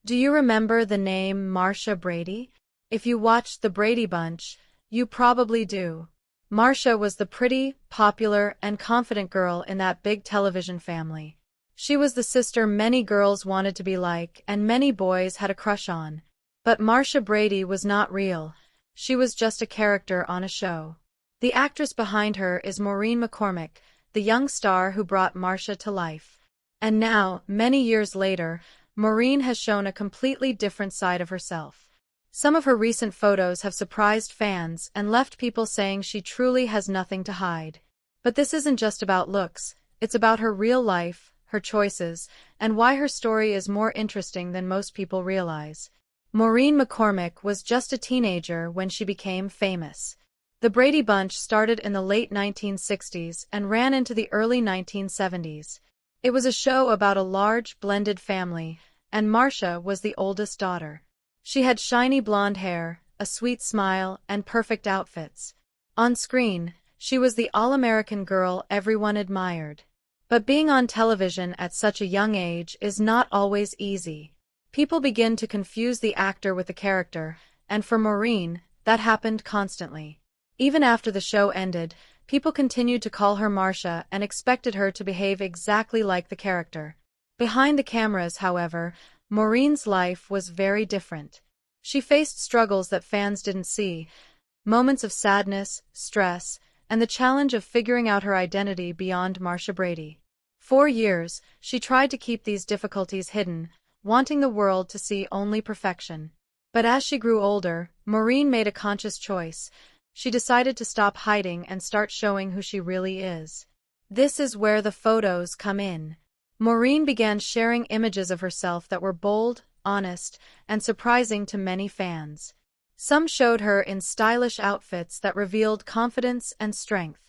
Do you remember the name Marcia Brady? If you watched the Brady Bunch, you probably do. Marcia was the pretty, popular, and confident girl in that big television family. She was the sister many girls wanted to be like and many boys had a crush on. But Marcia Brady was not real. She was just a character on a show. The actress behind her is Maureen McCormick, the young star who brought Marcia to life. And now, many years later, Maureen has shown a completely different side of herself. Some of her recent photos have surprised fans and left people saying she truly has nothing to hide. But this isn't just about looks, it's about her real life, her choices, and why her story is more interesting than most people realize. Maureen McCormick was just a teenager when she became famous. The Brady Bunch started in the late 1960s and ran into the early 1970s. It was a show about a large, blended family, and Marcia was the oldest daughter. She had shiny blonde hair, a sweet smile, and perfect outfits. On screen, she was the all-American girl everyone admired. But being on television at such a young age is not always easy. People begin to confuse the actor with the character, and for Maureen, that happened constantly. Even after the show ended, people continued to call her Marcia and expected her to behave exactly like the character. Behind the cameras, however, Maureen's life was very different. She faced struggles that fans didn't see, moments of sadness, stress, and the challenge of figuring out her identity beyond Marcia Brady. For years, she tried to keep these difficulties hidden, wanting the world to see only perfection. But as she grew older, Maureen made a conscious choice. She decided to stop hiding and start showing who she really is. This is where the photos come in. Maureen began sharing images of herself that were bold, honest, and surprising to many fans. Some showed her in stylish outfits that revealed confidence and strength.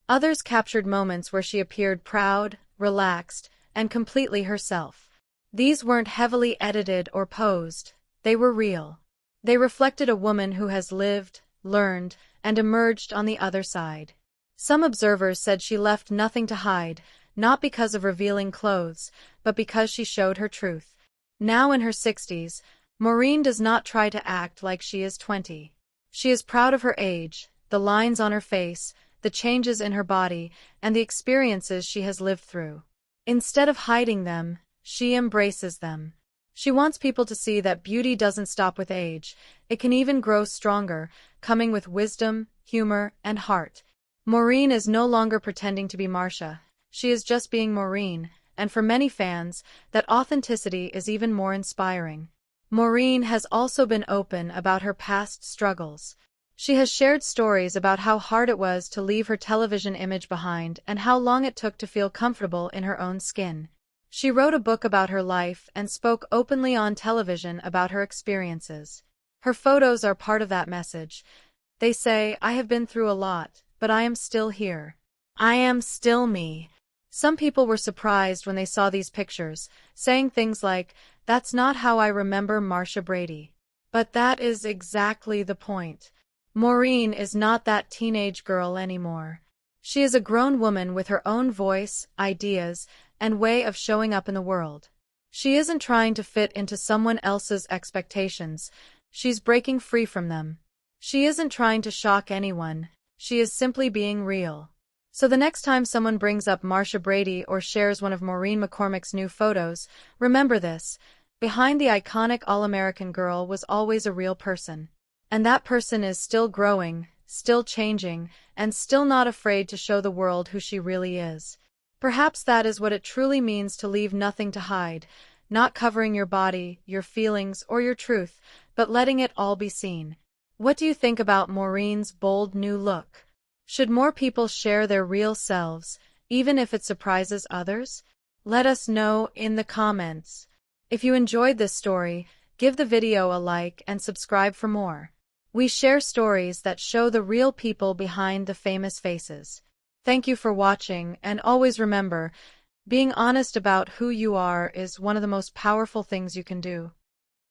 Others captured moments where she appeared proud, relaxed, and completely herself. These weren't heavily edited or posed, they were real. They reflected a woman who has lived, learned, and emerged on the other side. Some observers said she left nothing to hide, not because of revealing clothes, but because she showed her truth. Now in her 60s, Maureen does not try to act like she is 20. She is proud of her age, the lines on her face, the changes in her body, and the experiences she has lived through. Instead of hiding them, she embraces them. She wants people to see that beauty doesn't stop with age, it can even grow stronger, coming with wisdom, humor, and heart. Maureen is no longer pretending to be Marcia. She is just being Maureen, and for many fans, that authenticity is even more inspiring. Maureen has also been open about her past struggles. She has shared stories about how hard it was to leave her television image behind and how long it took to feel comfortable in her own skin. She wrote a book about her life and spoke openly on television about her experiences. Her photos are part of that message. They say, "I have been through a lot, but I am still here. I am still me." Some people were surprised when they saw these pictures, saying things like, "That's not how I remember Marcia Brady." But that is exactly the point. Maureen is not that teenage girl anymore. She is a grown woman with her own voice, ideas, and way of showing up in the world. She isn't trying to fit into someone else's expectations. She's breaking free from them. She isn't trying to shock anyone. She is simply being real. So the next time someone brings up Marcia Brady or shares one of Maureen McCormick's new photos, remember this: behind the iconic all-American girl was always a real person. And that person is still growing, still changing, and still not afraid to show the world who she really is. Perhaps that is what it truly means to leave nothing to hide, not covering your body, your feelings, or your truth, but letting it all be seen. What do you think about Maureen's bold new look? Should more people share their real selves, even if it surprises others? Let us know in the comments. If you enjoyed this story, give the video a like and subscribe for more. We share stories that show the real people behind the famous faces. Thank you for watching, and always remember, being honest about who you are is one of the most powerful things you can do.